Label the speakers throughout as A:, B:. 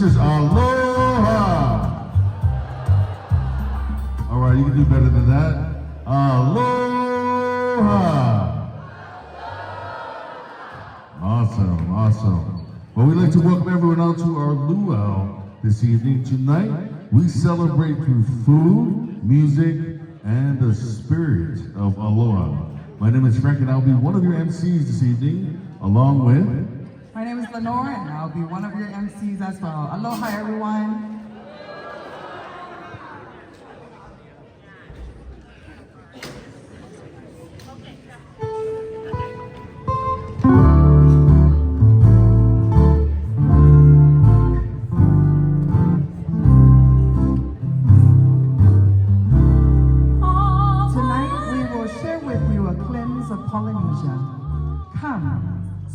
A: sisters, aloha. All right, you can do better than that. Aloha. Awesome, awesome. Well, we'd like to welcome everyone out to our luau this evening. Tonight, we celebrate through food, music, and the spirit of aloha. My name is Frank, and I'll be one of your MCs this evening, along with...
B: My name is Lenore, and I'll be one of your MCs as well. Aloha, everyone.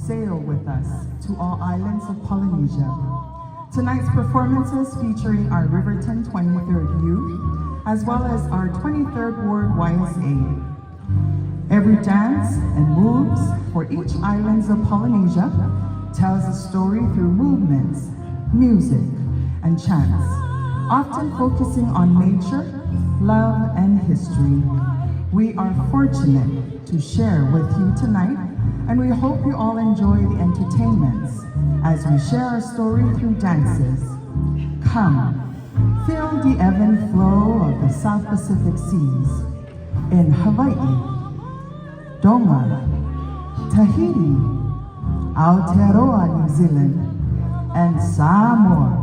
C: Sail with us to all islands of Polynesia. Tonight's performances featuring our Riverton 23rd Youth, as well as our 23rd Ward YSA. Every dance and moves for each islands of Polynesia tells a story through movements, music, and chants, often focusing on nature, love, and history. We are fortunate to share with you tonight, and we hope you all enjoy the entertainments as we share our story through dances. Come, feel the ebb and flow of the South Pacific Seas in Hawaii, Tongan, Tahiti, Aotearoa, New Zealand, and Samoa.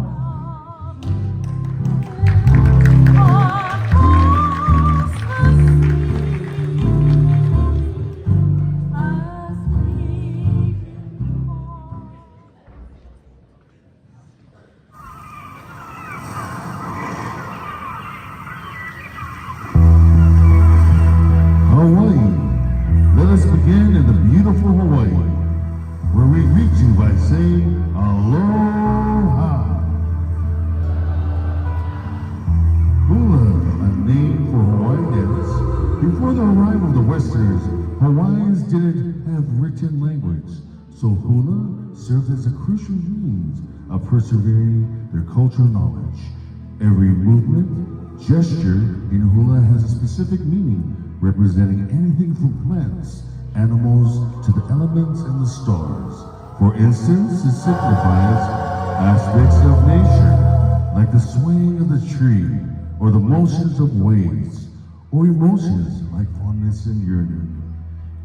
A: Hawaiians didn't have written language, so hula served as a crucial means of persevering their cultural knowledge. Every movement, gesture in hula has a specific meaning, representing anything from plants, animals, to the elements and the stars. For instance, it signifies aspects of nature, like the swaying of the tree, or the motions of waves, or emotions like fondness and yearning.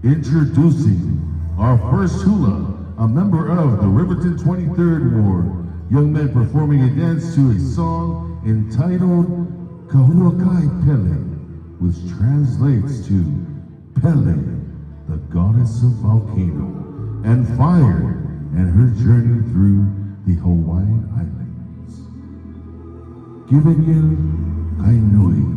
A: Introducing our first hula, a member of the Riverton 23rd Ward, young men performing a dance to a song entitled Kahuakai Pele, which translates to Pele, the goddess of volcano, and fire, and her journey through the Hawaiian Islands. Giving you Kainui.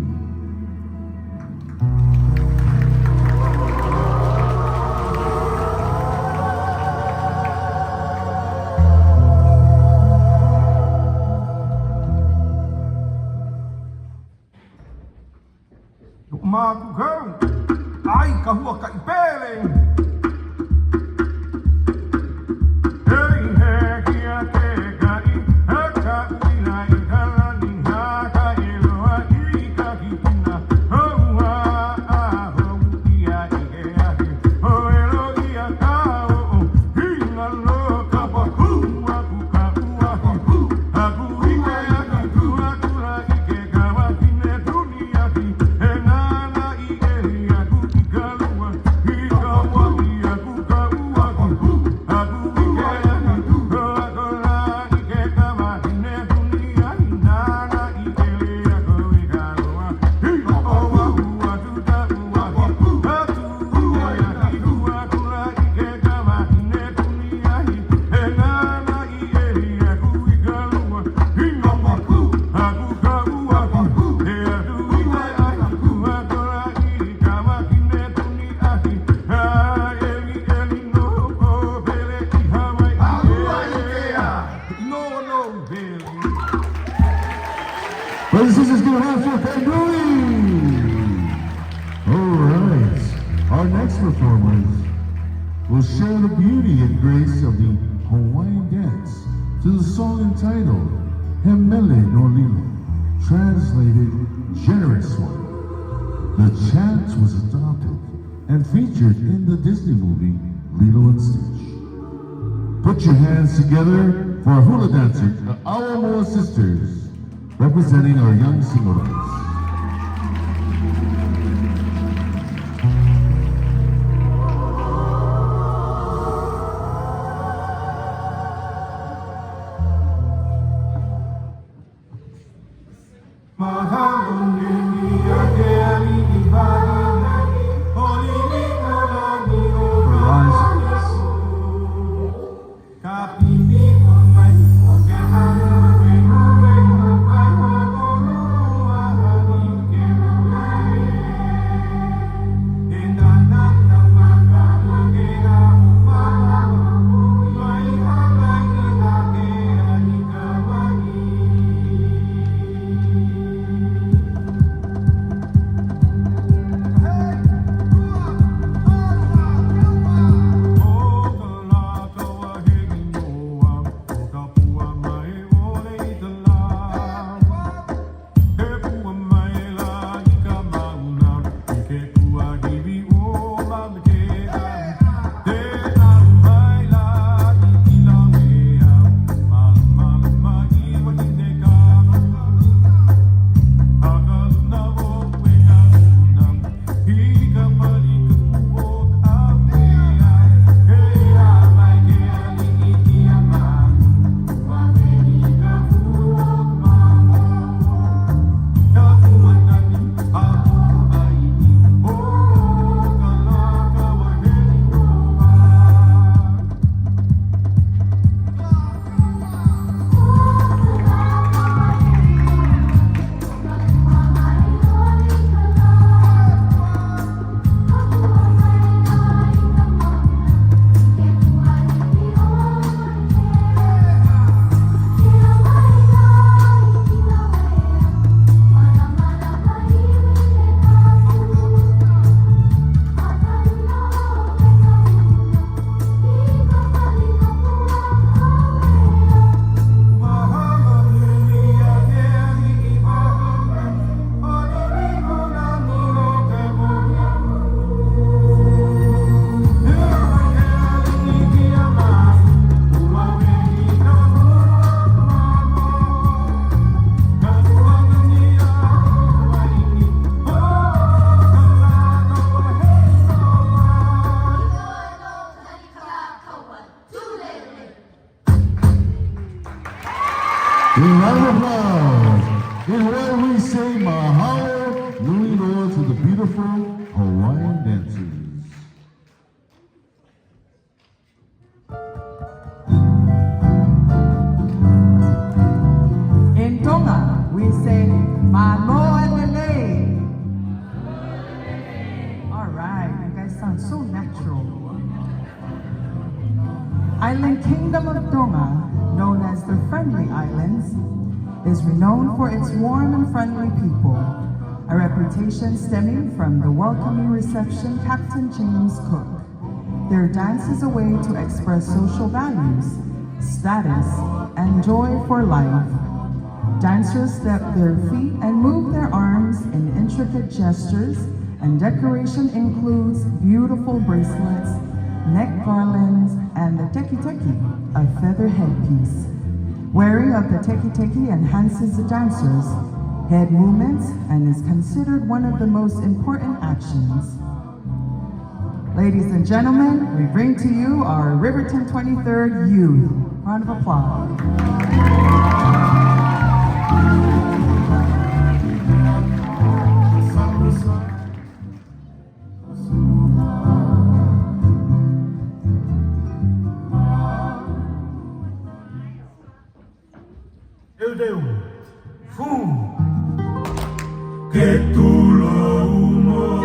D: Ai kahuakai pele.
A: Brothers and sisters, give a hand for Kainui! Alright, our next performers will share the beauty and grace of the Hawaiian dance to the song entitled Hemele no Lilo, translated generous one. The chant was adopted and featured in the Disney movie Lilo and Stitch. Put your hands together for our hula dancers, the Awamoa sisters, representing our young Samoans. A round of applause. In Hawaii, we say mahalo nui loa to the beautiful Hawaiian dancers.
C: In Tonga, we say maloelele. All right, you guys sound so natural. Island Kingdom of Tonga, known as the Friendly Islands, is renowned for its warm and friendly people, a reputation stemming from the welcoming reception Captain James Cook. Their dance is a way to express social values, status, and joy for life. Dancers step their feet and move their arms in intricate gestures, and decoration includes beautiful bracelets, neck garlands, and the teki-teki, a feather headpiece. Wearing of the teki-teki enhances the dancer's head movements and is considered one of the most important actions. Ladies and gentlemen, we bring to you our Riverton 23rd Youth. Round of applause.
D: Eu deu que tu lo umo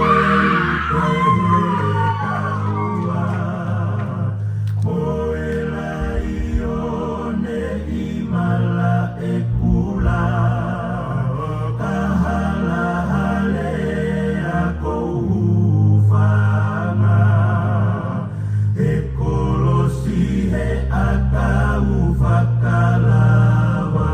D: Akau fakalawa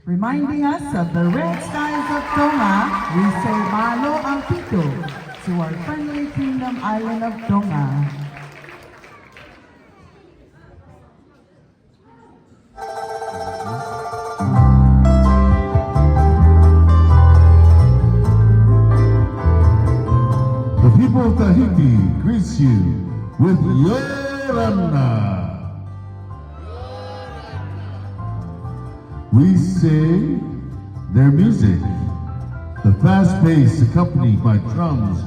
B: Reminding us of the red skies of Tonga, we say Malo ang Pito to our friendly kingdom island of Tonga.
A: The people of Tahiti greets you with Yorana. We say their music, the fast pace accompanied by drums,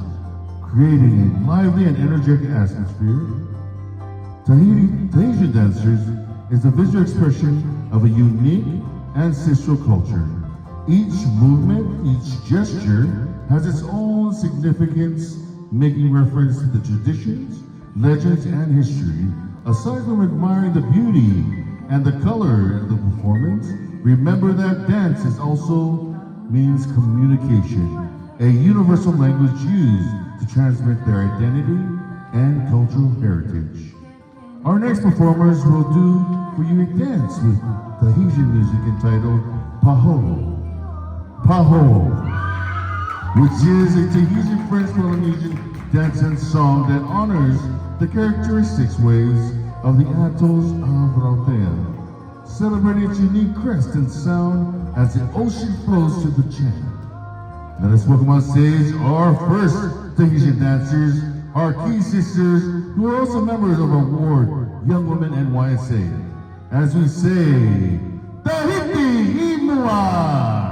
A: creating a lively and energetic atmosphere. Tahitian dancers is a visual expression of a unique ancestral culture. Each movement, each gesture has its own significance, making reference to the traditions, legends, and history. Aside from admiring the beauty and the color of the performance, remember that dance is also means communication, a universal language used to transmit their identity and cultural heritage. Our next performers will do for you a dance with Tahitian music entitled Paho. Paho, which is a Tahitian French Polynesian dance and song that honors the characteristics ways of the atolls of Riverton, celebrating its unique crest and sound as the ocean flows to the chant. Let us welcome on stage our first Tahitian dancers, our key sisters, who are also members of our ward, Young Women NYSA, as we say, Tahiti Imua!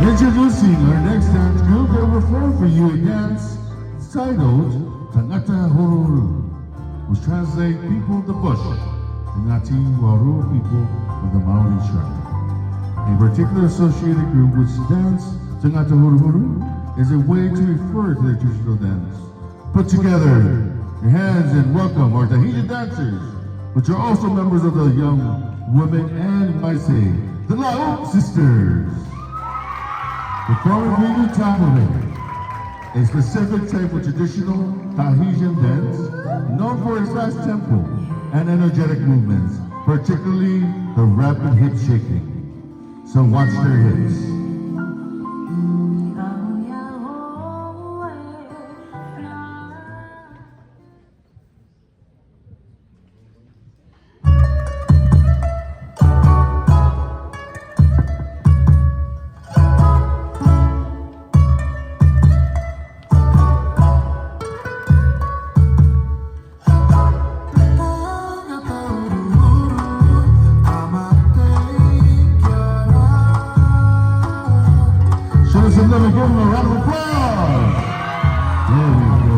A: Introducing our next dance group that will perform for you a dance titled Tangata Horuru, which translates people of the bush, the Ngati Warua people of the Maori tribe. A particular associated group which dance Tangata Horuru is a way to refer to their traditional dance. Put together your hands and welcome our Tahitian dancers, which are also members of the Young Women and the Lau Sisters. Performing for you, Tamale. a specific type of traditional Tahitian dance known for its fast tempo and energetic movements, particularly the rapid hip shaking. So watch their hips. Give them a round of applause. There we go.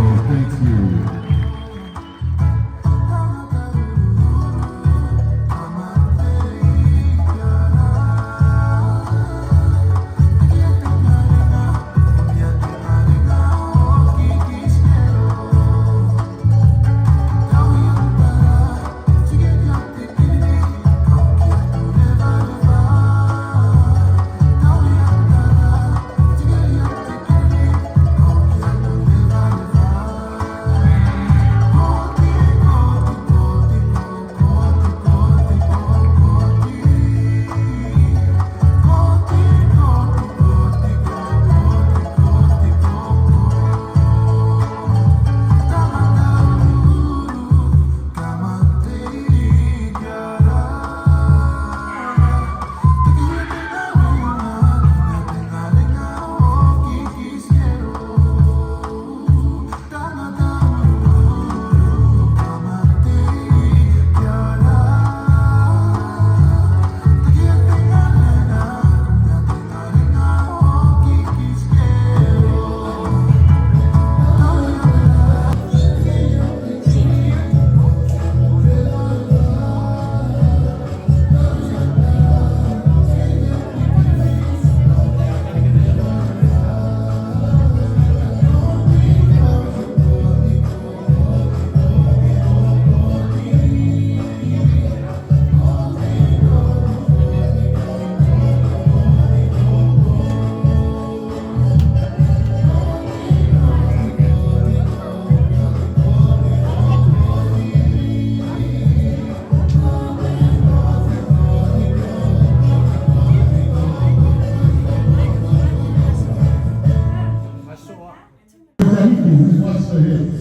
A: Thank you. Watch the hips.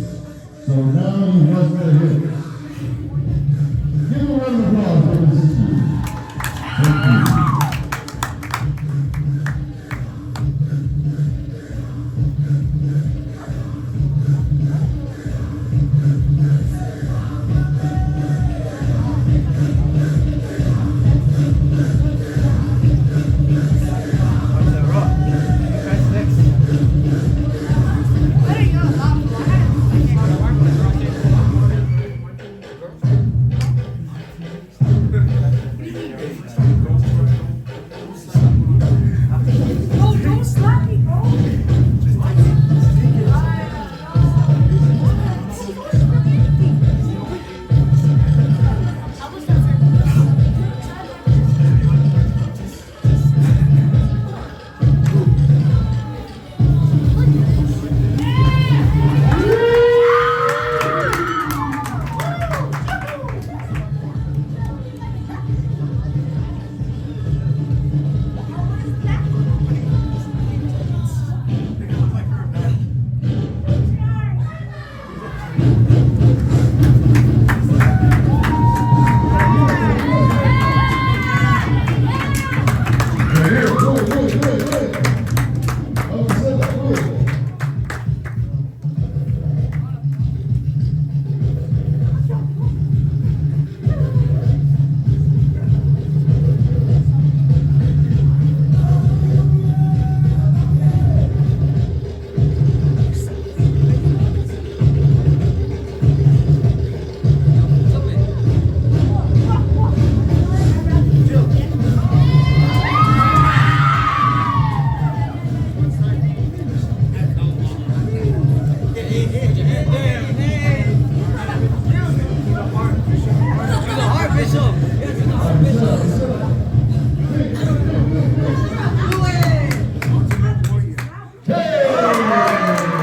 A: So now you watch the hips. Give them a round of applause for this. Thank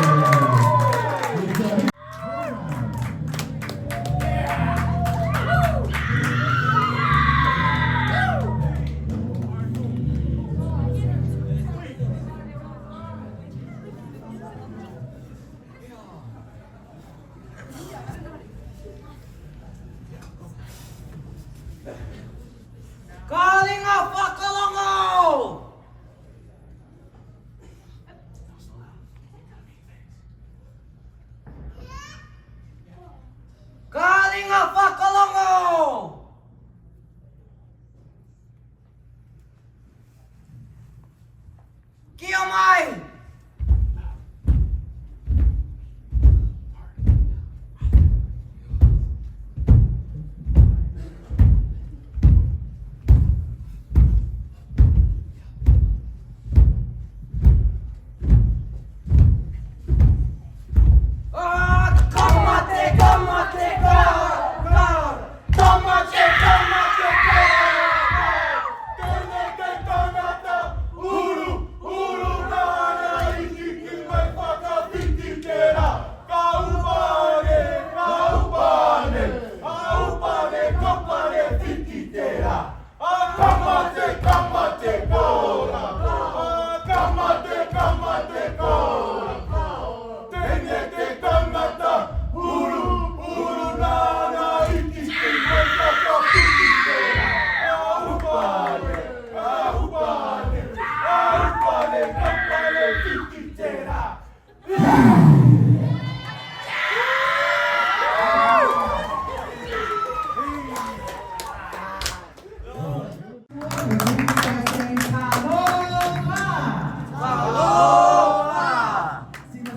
A: you.
E: Inga whakalongo! Kia mai!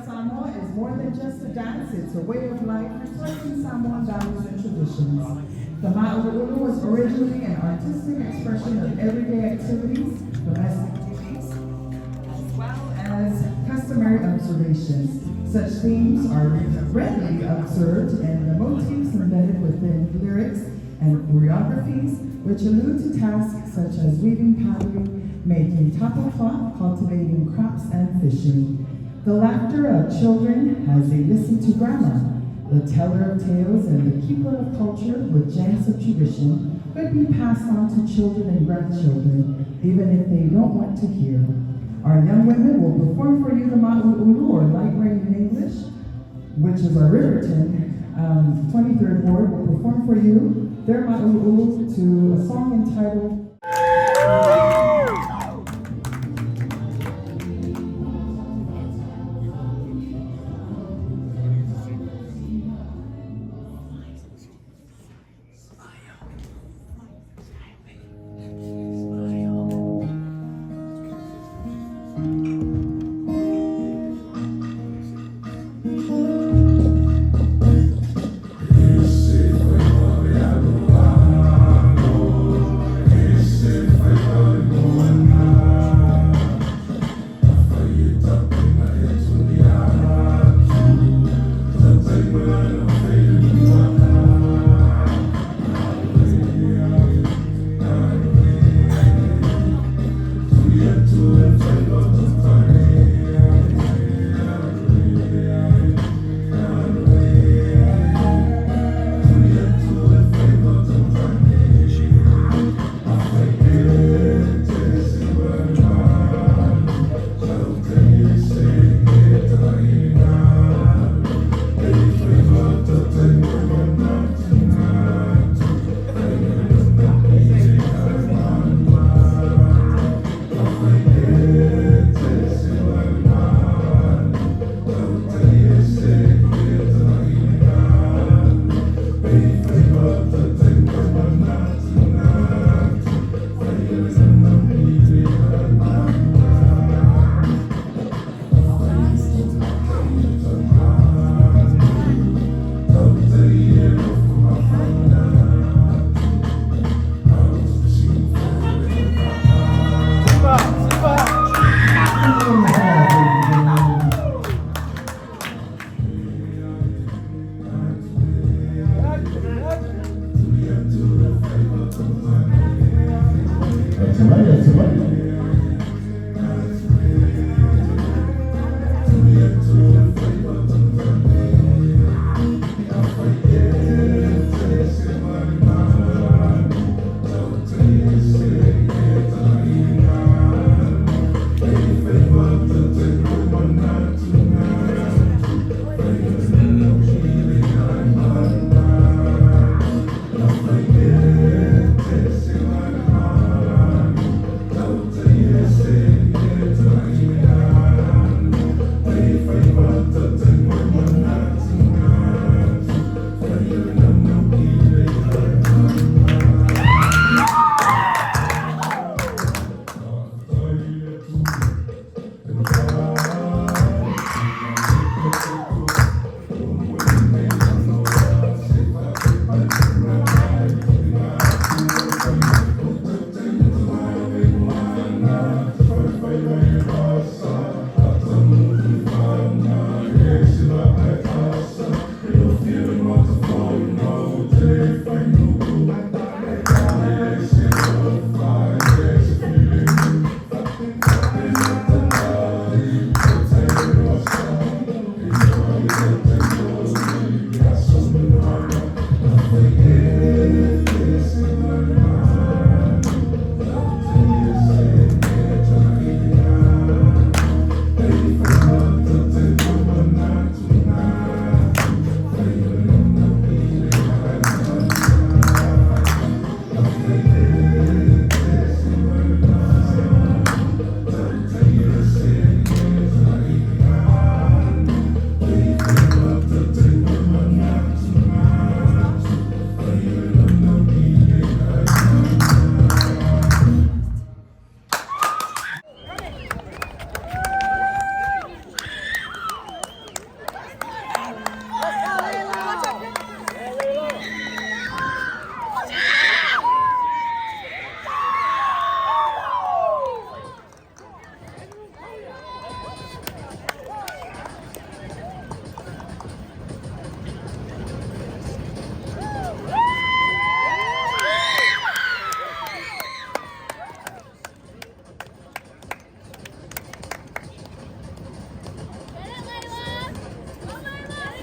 C: Samoa is more than just a dance, it's a way of life reflecting Samoan values and traditions. The ma'ululu was originally an artistic expression of everyday activities, domestic duties, as well as customary observations. Such themes are readily observed in the motifs embedded within lyrics and choreographies, which allude to tasks such as weaving pottery, making tapapa, cultivating crops, and fishing. The laughter of children as they listen to grandma, the teller of tales and the keeper of culture with chants of tradition could be passed on to children and grandchildren, even if they don't want to hear. Our young women will perform for you the ma'ululu, or light rain in English, which is our Riverton 23rd Ward will perform for you their ma'ululu to a song entitled
D: Esse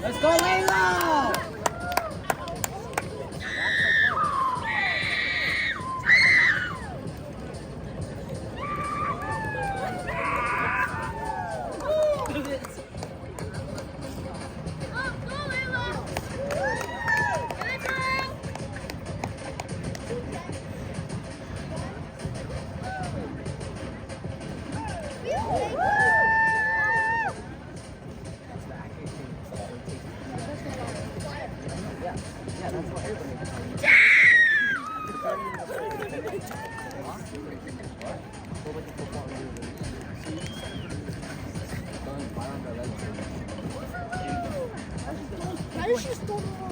E: Let's go, Layla!
F: How is she still